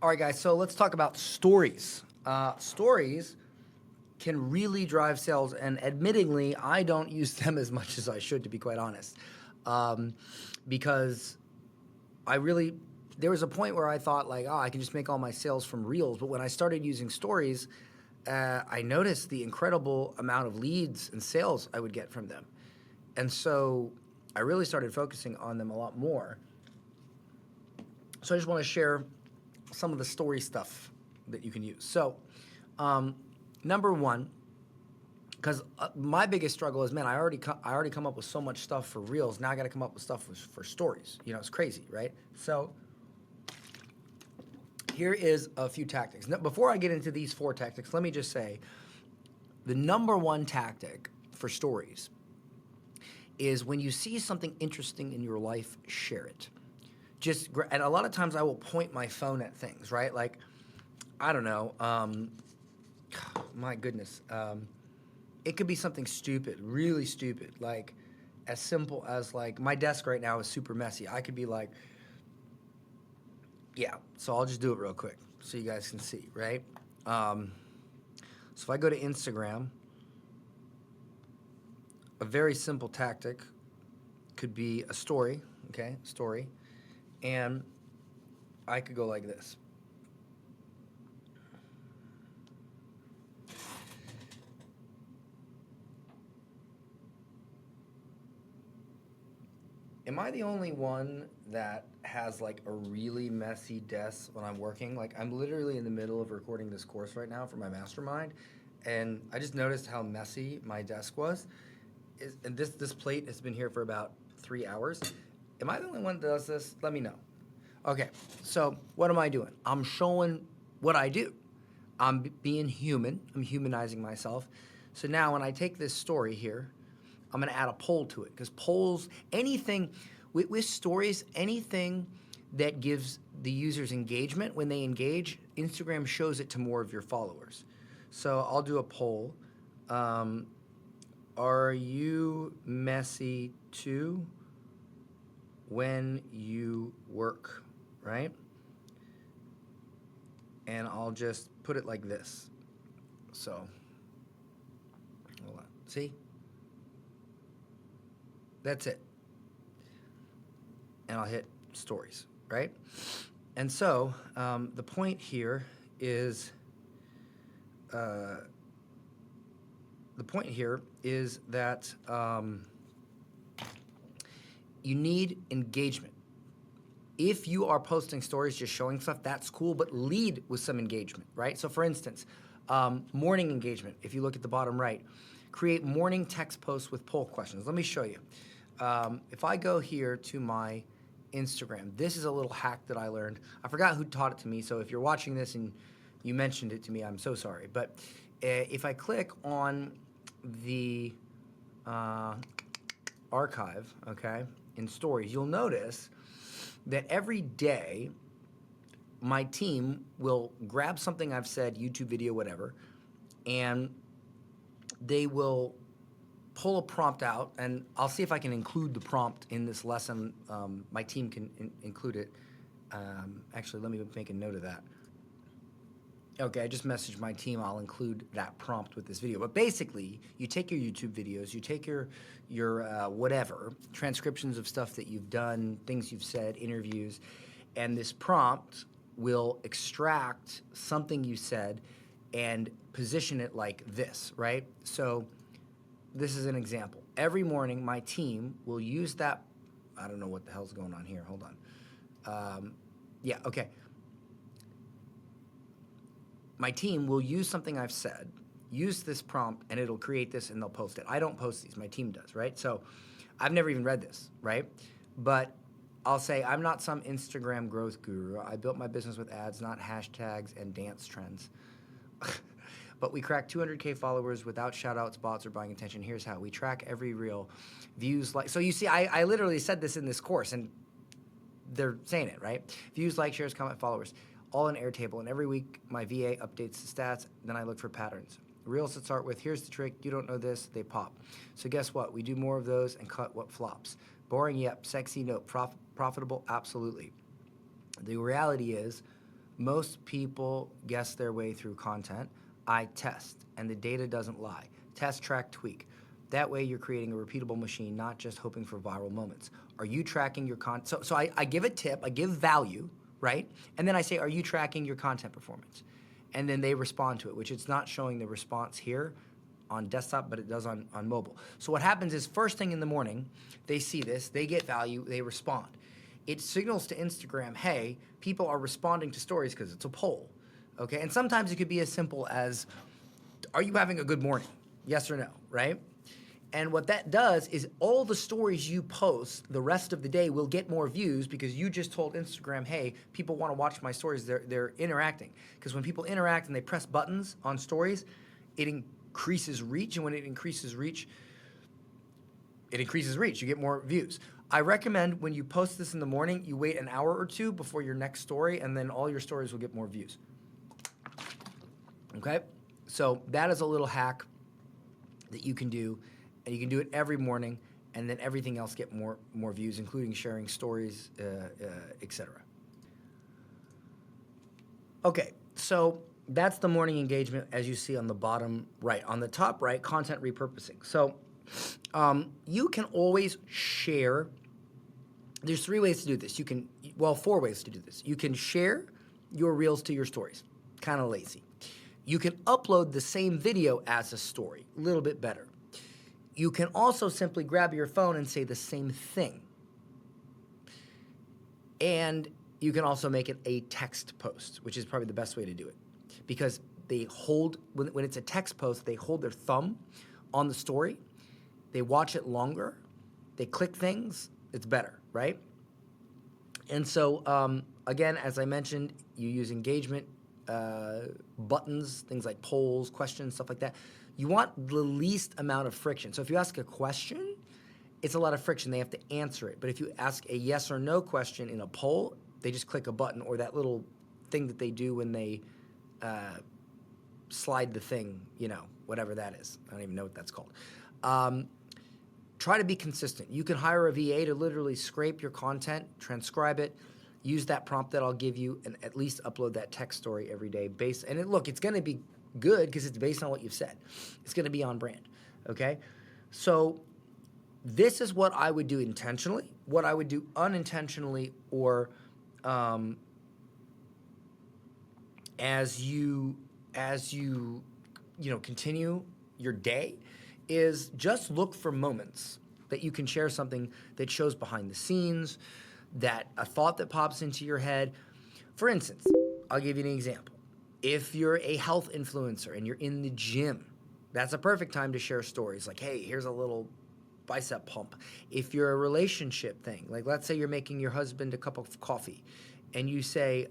All right, guys, so let's talk about stories. Stories can really drive sales, and admittingly, I don't use them as much as I should, to be quite honest. Because there was a point where I thought, like, oh, I can just make all my sales from Reels. But when I started using stories, I noticed the incredible amount of leads and sales I would get from them. And so I really started focusing on them a lot more. So I just want to share some of the story stuff that you can use. So, number one, because my biggest struggle is, man, I already come up with so much stuff for Reels. Now I got to come up with stuff for stories. You know, it's crazy, right? So here is a few tactics. Now, before I get into these 4 tactics, let me just say the number one tactic for stories is when you see something interesting in your life, share it. And a lot of times I will point my phone at things, right? Like, I don't know, my goodness. It could be something stupid, really stupid, like as simple as, like, my desk right now is super messy. I could be like, yeah, so I'll just do it real quick so you guys can see, right? So if I go to Instagram, a very simple tactic could be a story, okay, story. And I could go like this. Am I the only one that has like a really messy desk when I'm working? Like, I'm literally in the middle of recording this course right now for my mastermind, and I just noticed how messy my desk was. And this plate has been here for about 3 hours. Am I the only one that does this? Let me know. Okay, so what am I doing? I'm showing what I do. I'm being human. I'm humanizing myself. So now when I take this story here, I'm gonna add a poll to it, because polls, anything with stories, anything that gives the users engagement, when they engage, Instagram shows it to more of your followers. So I'll do a poll. Are you messy too when you work, right? And I'll just put it like this. So, hold on. See? That's it. And I'll hit stories, right? And so the point here is that you need engagement. If you are posting stories just showing stuff, that's cool, but lead with some engagement, right? So for instance, morning engagement, if you look at the bottom right, create morning text posts with poll questions. Let me show you. If I go here to my Instagram, this is a little hack that I learned. I forgot who taught it to me, so if you're watching this and you mentioned it to me, I'm so sorry. But if I click on the archive, okay, in stories, you'll notice that every day my team will grab something I've said, YouTube video, whatever, and they will pull a prompt out, and I'll see if I can include the prompt in this lesson. My team can include it. Actually, let me make a note of that. Okay, I just messaged my team. I'll include that prompt with this video. But basically, you take your YouTube videos, you take your whatever, transcriptions of stuff that you've done, things you've said, interviews, and this prompt will extract something you said and position it like this, right? So this is an example. Every morning, my team will use that. I don't know what the hell's going on here. Hold on. Yeah, okay. My team will use something I've said, use this prompt, and it'll create this, and they'll post it. I don't post these. My team does, right? So I've never even read this, right? But I'll say, I'm not some Instagram growth guru. I built my business with ads, not hashtags and dance trends. But we cracked 200K followers without shout-outs, bots, or buying attention. Here's how. We track every reel, views, like... So you see, I literally said this in this course, and they're saying it, right? Views, likes, shares, comment, followers, all in Airtable. And every week, my VA updates the stats. Then I look for patterns. Reels that start with, here's the trick, you don't know this, they pop. So guess what? We do more of those and cut what flops. Boring, yep. Sexy, no. Profitable, absolutely. The reality is, Most people guess their way through content. I test, and the data doesn't lie. Test, track, tweak. That way you're creating a repeatable machine, not just hoping for viral moments. Are you tracking your content? So I give a tip, I give value, right? And then I say, are you tracking your content performance? And then they respond to it, which it's not showing the response here on desktop, but it does on mobile. So what happens is first thing in the morning, they see this, they get value, they respond. It signals to Instagram, hey, people are responding to stories because it's a poll, okay? And sometimes it could be as simple as, are you having a good morning? Yes or no, right? And what that does is all the stories you post the rest of the day will get more views because you just told Instagram, hey, people want to watch my stories. They're interacting. Because when people interact and they press buttons on stories, it increases reach. And when it increases reach, you get more views. I recommend when you post this in the morning, you wait an hour or two before your next story, and then all your stories will get more views. Okay? So that is a little hack that you can do, and you can do it every morning, and then everything else get more views, including sharing stories, etc. Okay, so that's the morning engagement as you see on the bottom right. On the top right, content repurposing. So you can always share. There's 3 ways to do this. 4 ways to do this. You can share your reels to your stories. Kind of lazy. You can upload the same video as a story. A little bit better. You can also simply grab your phone and say the same thing. And you can also make it a text post, which is probably the best way to do it. Because they hold, when it's a text post, they hold their thumb on the story. They watch it longer. They click things. It's better, right? And so, again, as I mentioned, you use engagement buttons, things like polls, questions, stuff like that. You want the least amount of friction. So if you ask a question, it's a lot of friction. They have to answer it. But if you ask a yes or no question in a poll, they just click a button, or that little thing that they do when they slide the thing, whatever that is. I don't even know what that's called. Try to be consistent. You can hire a VA to literally scrape your content, transcribe it, use that prompt that I'll give you, and at least upload that text story every day. It's going to be good because it's based on what you've said. It's going to be on brand, okay? So this is what I would do intentionally, what I would do unintentionally, or as you continue your day, is just look for moments that you can share something that shows behind the scenes, that a thought that pops into your head. For instance, I'll give you an example. If you're a health influencer and you're in the gym, that's a perfect time to share stories like, hey, here's a little bicep pump. If you're a relationship thing, like let's say you're making your husband a cup of coffee and you say,